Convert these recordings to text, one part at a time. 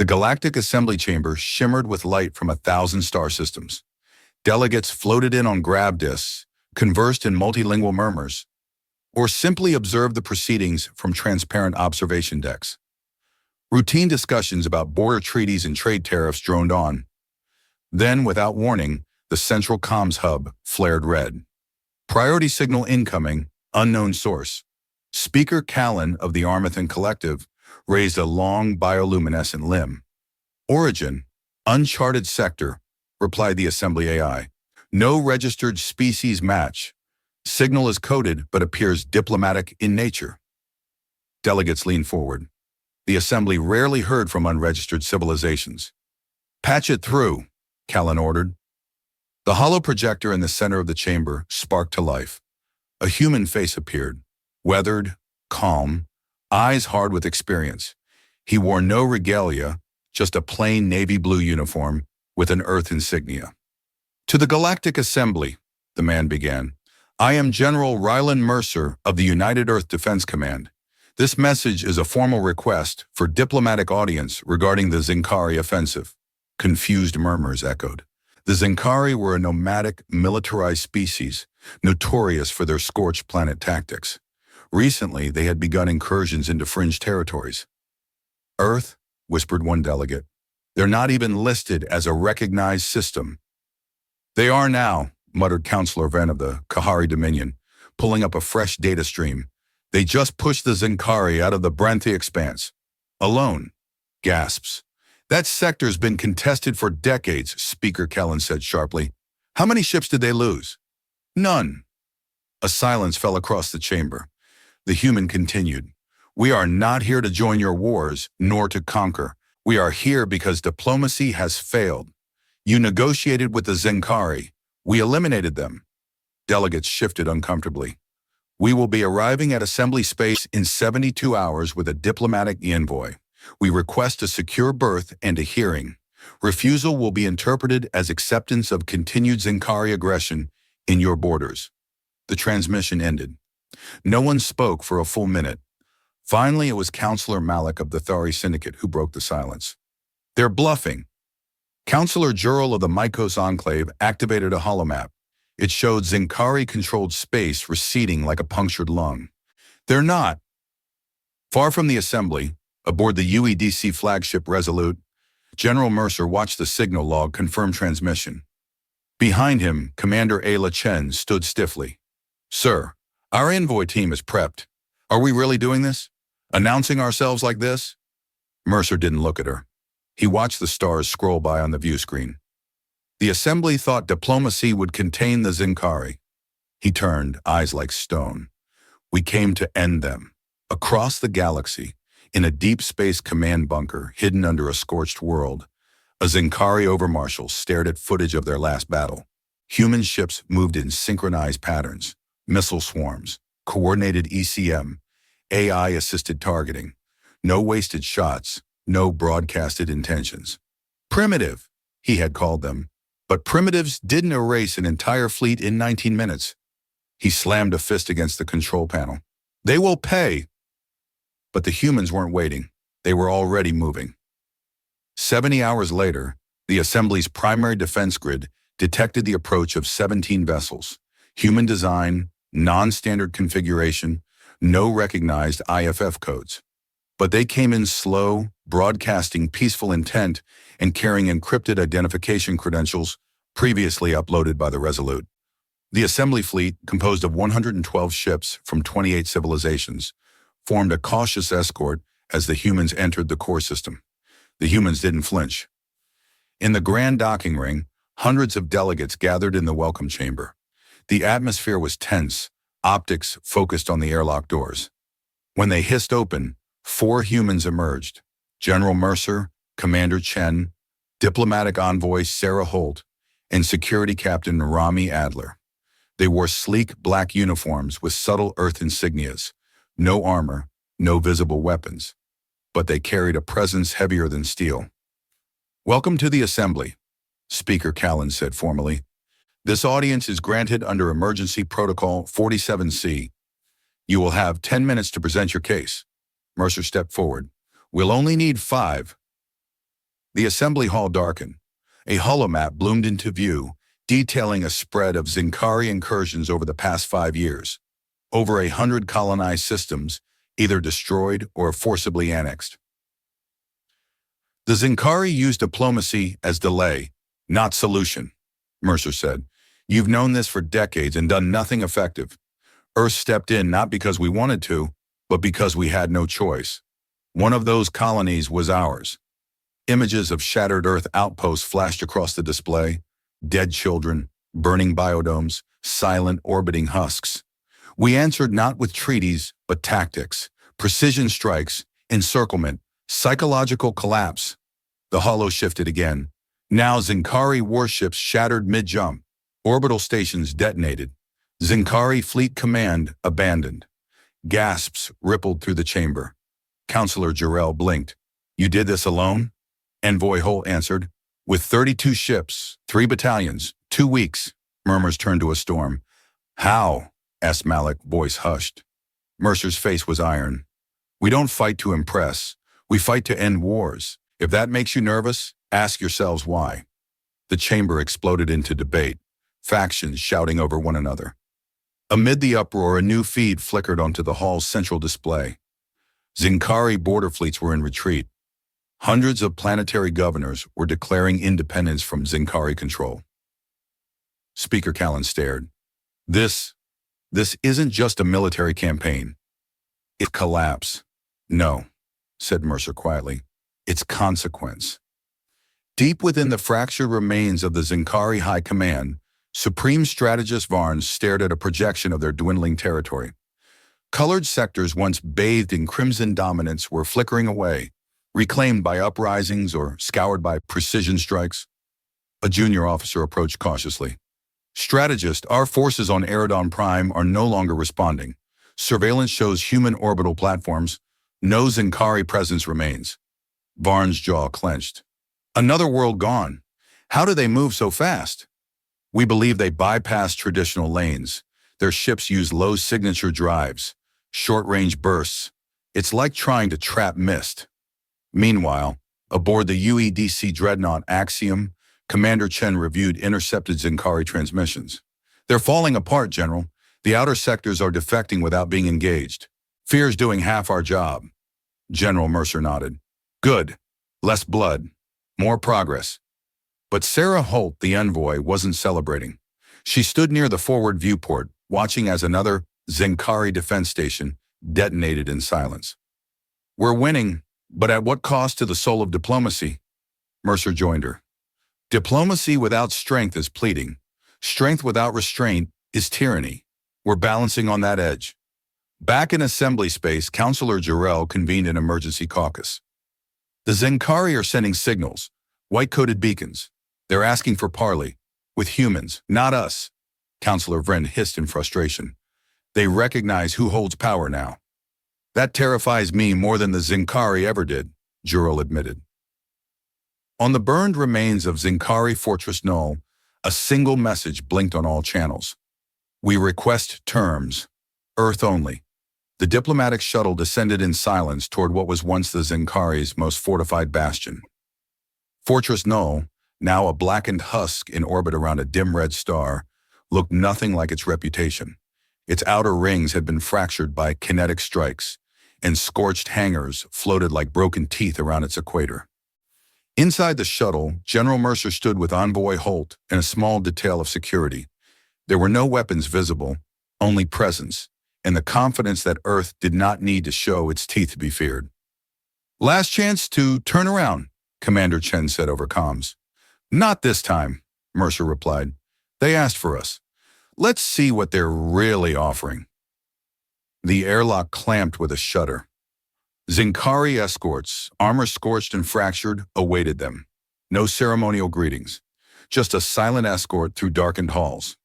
The Galactic Assembly Chamber shimmered with light from 1,000 star systems. Delegates floated in on grav discs, conversed in multilingual murmurs, or simply observed the proceedings from transparent observation decks. Routine discussions about border treaties and trade tariffs droned on. Then, without warning, the central comms hub flared red. Priority signal incoming, unknown source. Speaker Callan of the Armathan Collective raised a long bioluminescent limb. Origin, uncharted sector, replied the Assembly AI. No registered species match. Signal is coded but appears diplomatic in nature. Delegates leaned forward. The Assembly rarely heard from unregistered civilizations. Patch it through, Callan ordered. The hollow projector in the center of the chamber sparked to life. A human face appeared, weathered, calm, eyes hard with experience. He wore no regalia, just a plain navy blue uniform with an Earth insignia. To the Galactic Assembly, the man began. I am General Rylan Mercer of the United Earth Defense Command. This message is a formal request for diplomatic audience regarding the Zinkari offensive. Confused murmurs echoed. The Zinkari were a nomadic, militarized species, notorious for their scorched planet tactics. Recently, they had begun incursions into fringe territories. Earth, whispered one delegate. They're not even listed as a recognized system. They are now, muttered Councillor Venn of the Kahari Dominion, pulling up a fresh data stream. They just pushed the Zinkari out of the Brenthy expanse. Alone. Gasps. That sector's been contested for decades, Speaker Callan said sharply. How many ships did they lose? None. A silence fell across the chamber. The human continued. We are not here to join your wars, nor to conquer. We are here because diplomacy has failed. You negotiated with the Zinkari. We eliminated them. Delegates shifted uncomfortably. We will be arriving at Assembly Space in 72 hours with a diplomatic envoy. We request a secure berth and a hearing. Refusal will be interpreted as acceptance of continued Zinkari aggression in your borders. The transmission ended. No one spoke for a full minute. Finally, it was Councillor Malik of the Thari Syndicate who broke the silence. They're bluffing. Councillor Jurel of the Mycos Enclave activated a holomap. It showed Zinkari-controlled space receding like a punctured lung. They're not. Far from the Assembly, aboard the UEDC flagship Resolute, General Mercer watched the signal log confirm transmission. Behind him, Commander Ayla Chen stood stiffly. Sir, our envoy team is prepped. Are we really doing this? Announcing ourselves like this? Mercer didn't look at her. He watched the stars scroll by on the view screen. The Assembly thought diplomacy would contain the Zinkari. He turned, eyes like stone. We came to end them. Across the galaxy, in a deep space command bunker hidden under a scorched world, a Zinkari overmarshal stared at footage of their last battle. Human ships moved in synchronized patterns, missile swarms, coordinated ECM, AI-assisted targeting. No wasted shots, no broadcasted intentions. Primitive, he had called them. But primitives didn't erase an entire fleet in 19 minutes. He slammed a fist against the control panel. They will pay. But the humans weren't waiting. They were already moving. 70 hours later, the Assembly's primary defense grid detected the approach of 17 vessels. Human design, non-standard configuration, no recognized IFF codes. But they came in slow, broadcasting peaceful intent and carrying encrypted identification credentials previously uploaded by the Resolute. The Assembly fleet, composed of 112 ships from 28 civilizations, formed a cautious escort as the humans entered the core system. The humans didn't flinch. In the grand docking ring, hundreds of delegates gathered in the welcome chamber. The atmosphere was tense, optics focused on the airlock doors. When they hissed open, 4 humans emerged. General Mercer, Commander Chen, Diplomatic Envoy Sarah Holt, and Security Captain Rami Adler. They wore sleek black uniforms with subtle Earth insignias, no armor, no visible weapons, but they carried a presence heavier than steel. Welcome to the Assembly, Speaker Callan said formally. This audience is granted under Emergency Protocol 47C. You will have 10 minutes to present your case. Mercer stepped forward. We'll only need 5. The assembly hall darkened. A holomap bloomed into view, detailing a spread of Zinkari incursions over the past 5 years. Over 100 colonized systems, either destroyed or forcibly annexed. The Zinkari use diplomacy as delay, not solution, Mercer said. You've known this for decades and done nothing effective. Earth stepped in not because we wanted to, but because we had no choice. One of those colonies was ours. Images of shattered Earth outposts flashed across the display. Dead children, burning biodomes, silent orbiting husks. We answered not with treaties, but tactics, precision strikes, encirclement, psychological collapse. The holo shifted again. Now Zinkari warships shattered mid-jump. Orbital stations detonated. Zinkari Fleet Command abandoned. Gasps rippled through the chamber. Counselor Jarrell blinked. You did this alone? Envoy Holt answered. With 32 ships, 3 battalions, 2 weeks. Murmurs turned to a storm. How? Asked Malik, voice hushed. Mercer's face was iron. We don't fight to impress. We fight to end wars. If that makes you nervous, ask yourselves why. The chamber exploded into debate, factions shouting over one another. Amid the uproar, a new feed flickered onto the hall's central display. Zinkari border fleets were in retreat. Hundreds of planetary governors were declaring independence from Zinkari control. Speaker Callan stared. This isn't just a military campaign. It collapse. No, said Mercer quietly. It's consequence. Deep within the fractured remains of the Zinkari High Command, Supreme Strategist Varns stared at a projection of their dwindling territory. Colored sectors once bathed in crimson dominance were flickering away, reclaimed by uprisings or scoured by precision strikes. A junior officer approached cautiously. Strategist, our forces on Eridon Prime are no longer responding. Surveillance shows human orbital platforms. No Zinkari presence remains. Varns' jaw clenched. Another world gone. How do they move so fast? We believe they bypass traditional lanes. Their ships use low signature drives, short-range bursts. It's like trying to trap mist. Meanwhile, aboard the UEDC dreadnought Axiom, Commander Chen reviewed intercepted Zinkari transmissions. They're falling apart, General. The outer sectors are defecting without being engaged. Fear's doing half our job. General Mercer nodded. Good. Less blood. More progress. But Sarah Holt, the envoy, wasn't celebrating. She stood near the forward viewport, watching as another Zinkari defense station detonated in silence. We're winning, but at what cost to the soul of diplomacy? Mercer joined her. Diplomacy without strength is pleading. Strength without restraint is tyranny. We're balancing on that edge. Back in assembly space, Counselor Jarrell convened an emergency caucus. The Zinkari are sending signals, white-coated beacons. They're asking for parley, with humans, not us. Counselor Vren hissed in frustration. They recognize who holds power now. That terrifies me more than the Zinkari ever did, Jarrell admitted. On the burned remains of Zinkari Fortress Null, a single message blinked on all channels. We request terms. Earth only. The diplomatic shuttle descended in silence toward what was once the Zinkari's most fortified bastion. Fortress Null, now a blackened husk in orbit around a dim red star, looked nothing like its reputation. Its outer rings had been fractured by kinetic strikes, and scorched hangars floated like broken teeth around its equator. Inside the shuttle, General Mercer stood with Envoy Holt and a small detail of security. There were no weapons visible, only presence, and the confidence that Earth did not need to show its teeth to be feared. Last chance to turn around, Commander Chen said over comms. Not this time, Mercer replied. They asked for us. Let's see what they're really offering. The airlock clamped with a shudder. Zinkari escorts, armor scorched and fractured, awaited them. No ceremonial greetings, just a silent escort through darkened halls.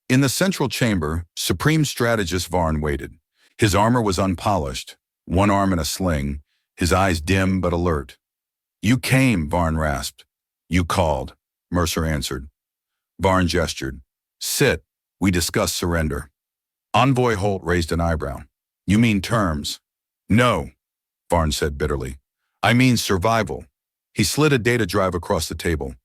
In the central chamber, Supreme Strategist Varn waited. His armor was unpolished, one arm in a sling, his eyes dim but alert. You came, Varn rasped. You called, Mercer answered. Varn gestured. Sit, we discuss surrender. Envoy Holt raised an eyebrow. You mean terms? No, Varn said bitterly. I mean survival. He slid a data drive across the table.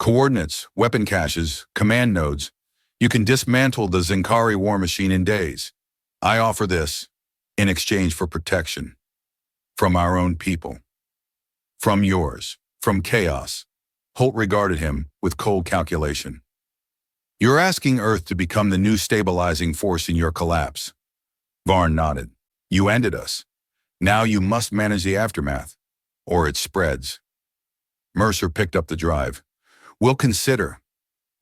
Coordinates, weapon caches, command nodes. You can dismantle the Zinkari war machine in days. I offer this in exchange for protection. From our own people. From yours. From chaos. Holt regarded him with cold calculation. You're asking Earth to become the new stabilizing force in your collapse. Varn nodded. You ended us. Now you must manage the aftermath, or it spreads. Mercer picked up the drive. We'll consider.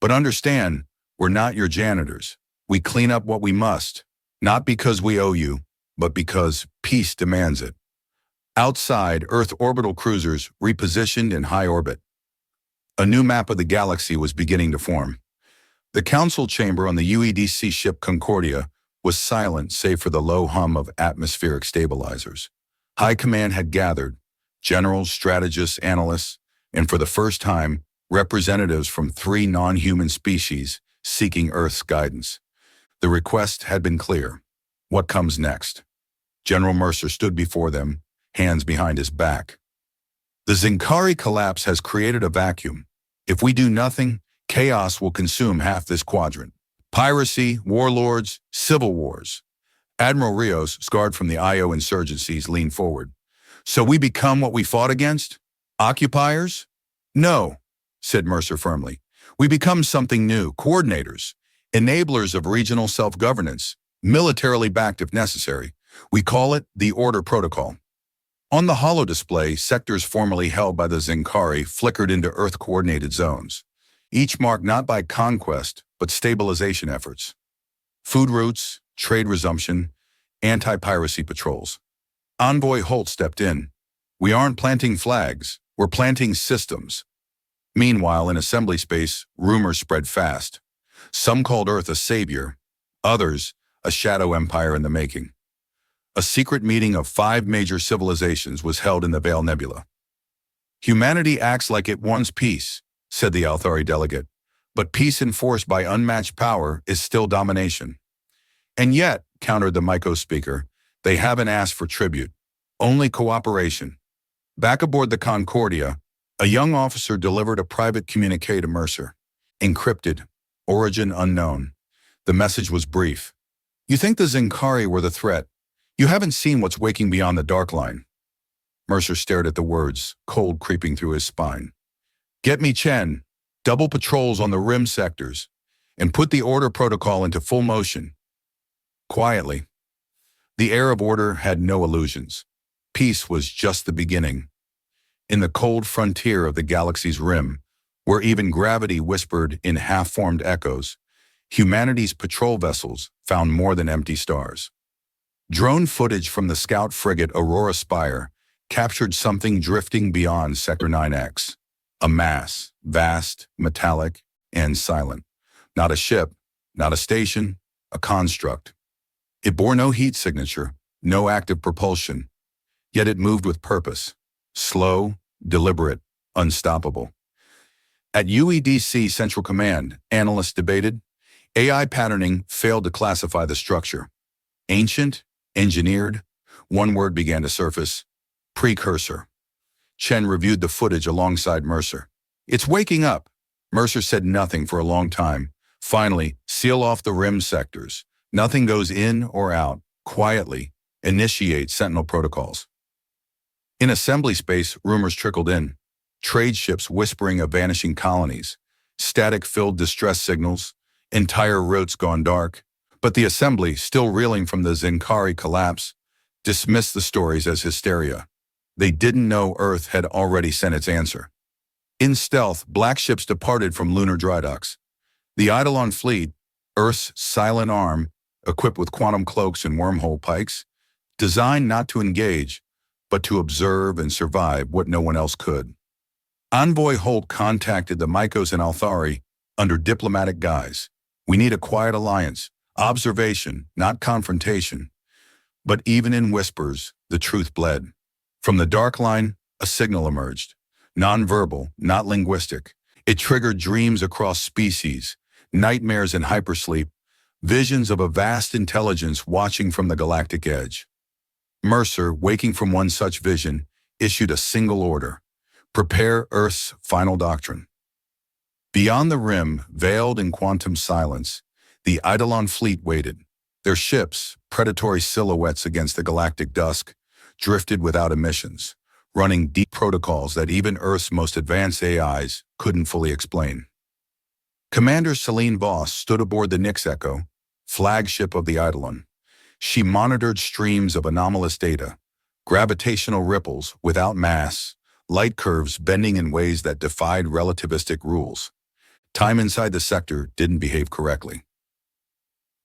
But understand, we're not your janitors. We clean up what we must, not because we owe you, but because peace demands it. Outside, Earth orbital cruisers repositioned in high orbit. A new map of the galaxy was beginning to form. The council chamber on the UEDC ship Concordia was silent save for the low hum of atmospheric stabilizers. High command had gathered, generals, strategists, analysts, and for the first time, representatives from 3 non-human species seeking Earth's guidance. The request had been clear. What comes next? General Mercer stood before them, hands behind his back. The Zinkari collapse has created a vacuum. If we do nothing, chaos will consume half this quadrant. Piracy, warlords, civil wars. Admiral Rios, scarred from the IO insurgencies, leaned forward. So we become what we fought against? Occupiers? No, said Mercer firmly. We become something new, coordinators, enablers of regional self-governance, militarily backed if necessary. We call it the Order Protocol. On the holo display, sectors formerly held by the Zinkari flickered into Earth-coordinated zones, each marked not by conquest, but stabilization efforts. Food routes, trade resumption, anti-piracy patrols. Envoy Holt stepped in. We aren't planting flags, we're planting systems. Meanwhile, in assembly space, rumors spread fast. Some called Earth a savior, others a shadow empire in the making. A secret meeting of 5 major civilizations was held in the Veil Nebula. Humanity acts like it wants peace, said the Althari delegate, but peace enforced by unmatched power is still domination. And yet, countered the Myco speaker, they haven't asked for tribute, only cooperation. Back aboard the Concordia, a young officer delivered a private communique to Mercer. Encrypted, origin unknown. The message was brief. You think the Zinkari were the threat. You haven't seen what's waking beyond the dark line. Mercer stared at the words, cold creeping through his spine. Get me Chen, double patrols on the rim sectors, and put the Order Protocol into full motion. Quietly. The air of order had no illusions. Peace was just the beginning. In the cold frontier of the galaxy's rim, where even gravity whispered in half-formed echoes, humanity's patrol vessels found more than empty stars. Drone footage from the scout frigate Aurora Spire captured something drifting beyond Sector 9X. A mass, vast, metallic, and silent. Not a ship, not a station, a construct. It bore no heat signature, no active propulsion, yet it moved with purpose. Slow, deliberate, unstoppable. At UEDC Central Command, analysts debated. AI patterning failed to classify the structure. Ancient, engineered, one word began to surface. Precursor. Chen reviewed the footage alongside Mercer. It's waking up. Mercer said nothing for a long time. Finally, seal off the rim sectors. Nothing goes in or out. Quietly, initiate Sentinel protocols. In assembly space, rumors trickled in. Trade ships whispering of vanishing colonies. Static-filled distress signals. Entire routes gone dark. But the assembly, still reeling from the Zinkari collapse, dismissed the stories as hysteria. They didn't know Earth had already sent its answer. In stealth, black ships departed from lunar dry docks. The Eidolon fleet, Earth's silent arm, equipped with quantum cloaks and wormhole pikes, designed not to engage, but to observe and survive what no one else could. Envoy Holt contacted the Mycos and Althari under diplomatic guise. We need a quiet alliance, observation, not confrontation. But even in whispers, the truth bled. From the dark line, a signal emerged. Non-verbal, not linguistic. It triggered dreams across species, nightmares in hypersleep, visions of a vast intelligence watching from the galactic edge. Mercer, waking from one such vision, issued a single order. Prepare Earth's final doctrine. Beyond the rim, veiled in quantum silence, the Eidolon fleet waited. Their ships, predatory silhouettes against the galactic dusk, drifted without emissions, running deep protocols that even Earth's most advanced AIs couldn't fully explain. Commander Celine Voss stood aboard the Nyx Echo, flagship of the Eidolon. She monitored streams of anomalous data, gravitational ripples without mass, light curves bending in ways that defied relativistic rules. Time inside the sector didn't behave correctly.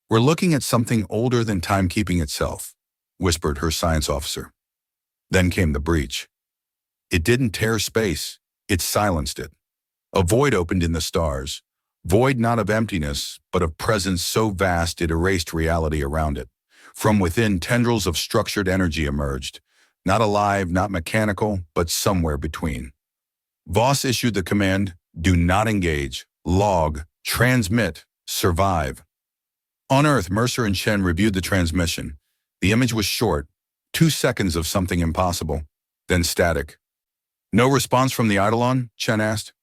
"We're looking at something older than timekeeping itself," whispered her science officer. Then came the breach. It didn't tear space, it silenced it. A void opened in the stars, void not of emptiness, but of presence so vast it erased reality around it. From within, tendrils of structured energy emerged, not alive, not mechanical, but somewhere between. Voss issued the command, "Do not engage, log, transmit, survive." On Earth, Mercer and Chen reviewed the transmission. The image was short, 2 seconds of something impossible, then static. "No response from the Eidolon?" Chen asked.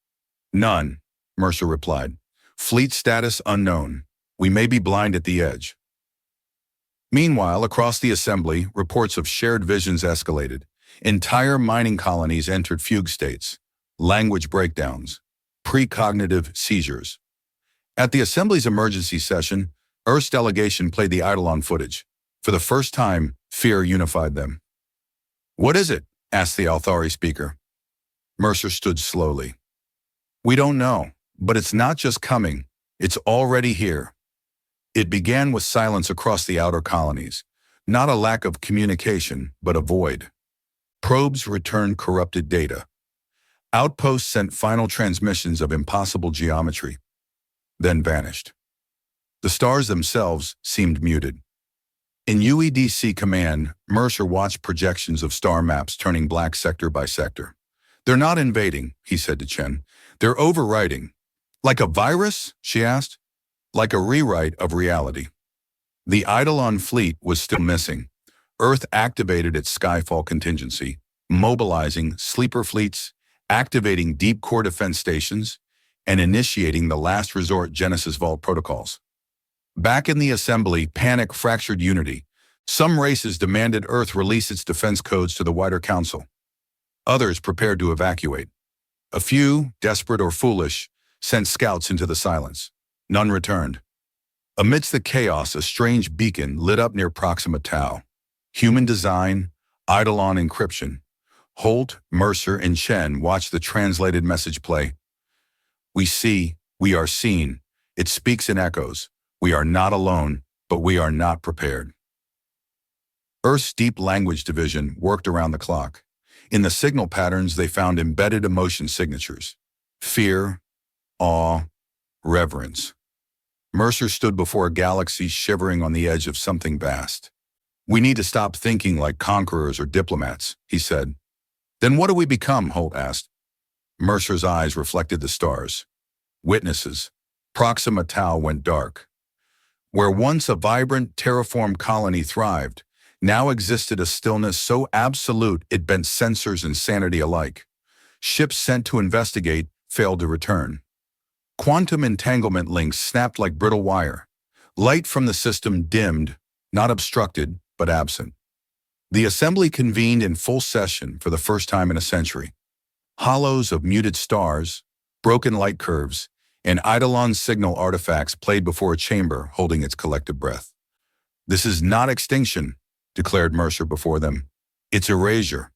"None," Mercer replied. "Fleet status unknown. We may be blind at the edge." Meanwhile, across the assembly, reports of shared visions escalated. Entire mining colonies entered fugue states, language breakdowns, precognitive seizures. At the assembly's emergency session, Earth's delegation played the Eidolon footage. For the first time, fear unified them. "What is it?" asked the Althari speaker. Mercer stood slowly. "We don't know, but it's not just coming, it's already here." It began with silence across the outer colonies, not a lack of communication, but a void. Probes returned corrupted data. Outposts sent final transmissions of impossible geometry, then vanished. The stars themselves seemed muted. In UEDC command, Mercer watched projections of star maps turning black sector by sector. "They're not invading," he said to Chen. "They're overwriting." "Like a virus?" she asked. "Like a rewrite of reality." The Eidolon fleet was still missing. Earth activated its Skyfall contingency, mobilizing sleeper fleets, activating deep core defense stations, and initiating the last resort Genesis Vault protocols. Back in the assembly, panic fractured unity. Some races demanded Earth release its defense codes to the wider council. Others prepared to evacuate. A few, desperate or foolish, sent scouts into the silence. None returned. Amidst the chaos, a strange beacon lit up near Proxima Tau. Human design, Eidolon encryption. Holt, Mercer, and Chen watched the translated message play. "We see, we are seen. It speaks in echoes. We are not alone, but we are not prepared." Earth's deep language division worked around the clock. In the signal patterns, they found embedded emotion signatures: fear, awe, reverence. Mercer stood before a galaxy shivering on the edge of something vast. "We need to stop thinking like conquerors or diplomats," he said. "Then what do we become?" Holt asked. Mercer's eyes reflected the stars. "Witnesses." Proxima Tau went dark. Where once a vibrant, terraformed colony thrived, now existed a stillness so absolute it bent sensors and sanity alike. Ships sent to investigate failed to return. Quantum entanglement links snapped like brittle wire. Light from the system dimmed, not obstructed, but absent. The assembly convened in full session for the first time in a century. Hollows of muted stars, broken light curves, and Eidolon signal artifacts played before a chamber holding its collective breath. "This is not extinction," declared Mercer before them. "It's erasure."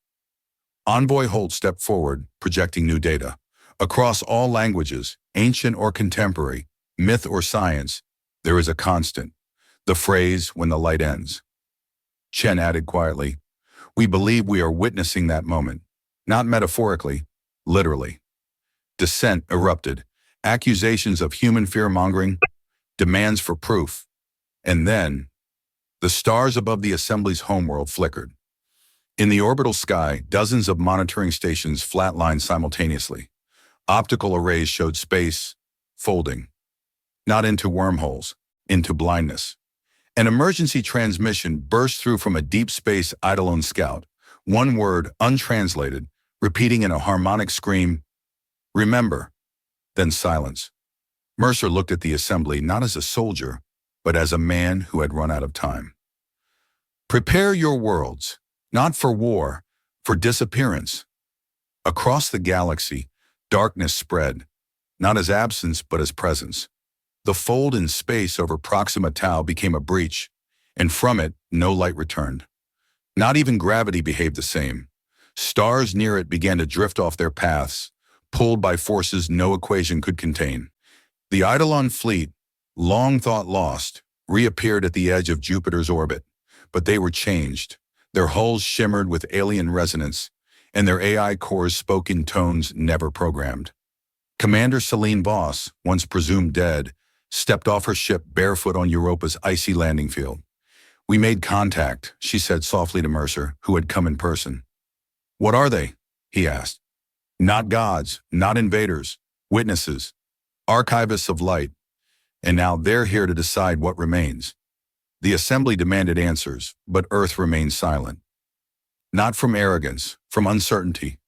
Envoy Holt stepped forward, projecting new data. Across all languages, ancient or contemporary, myth or science, there is a constant: the phrase, "when the light ends." Chen added quietly, "We believe we are witnessing that moment, not metaphorically, literally." Dissent erupted. Accusations of human fear-mongering, demands for proof. And then, the stars above the assembly's homeworld flickered. In the orbital sky, dozens of monitoring stations flatlined simultaneously. Optical arrays showed space, folding. Not into wormholes, into blindness. An emergency transmission burst through from a deep space Eidolon scout. One word, untranslated, repeating in a harmonic scream, "Remember," then silence. Mercer looked at the assembly not as a soldier, but as a man who had run out of time. "Prepare your worlds, not for war, for disappearance." Across the galaxy, darkness spread, not as absence but as presence. The fold in space over Proxima Tau became a breach, and from it, no light returned. Not even gravity behaved the same. Stars near it began to drift off their paths, pulled by forces no equation could contain. The Eidolon fleet, long thought lost, reappeared at the edge of Jupiter's orbit, but they were changed. Their hulls shimmered with alien resonance, and their AI cores spoke in tones never programmed. Commander Celine Voss, once presumed dead, stepped off her ship barefoot on Europa's icy landing field. "We made contact," she said softly to Mercer, who had come in person. "What are they?" he asked. "Not gods, not invaders, witnesses, archivists of light, and now they're here to decide what remains." The assembly demanded answers, but Earth remained silent. Not from arrogance, from uncertainty.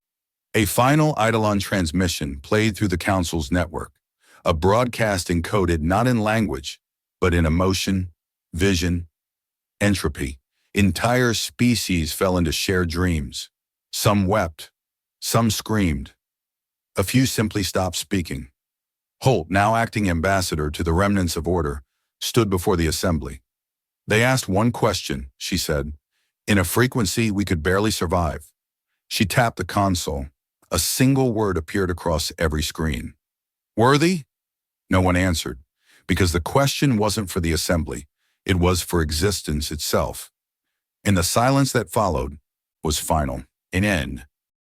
A final Eidolon transmission played through the Council's network, a broadcast encoded not in language, but in emotion, vision, entropy. Entire species fell into shared dreams. Some wept, some screamed. A few simply stopped speaking. Holt, now acting ambassador to the remnants of order, stood before the assembly. "They asked one question," she said, "in a frequency we could barely survive." She tapped the console. A single word appeared across every screen. "Worthy?" No one answered, because the question wasn't for the assembly. It was for existence itself. And the silence that followed was final. An end.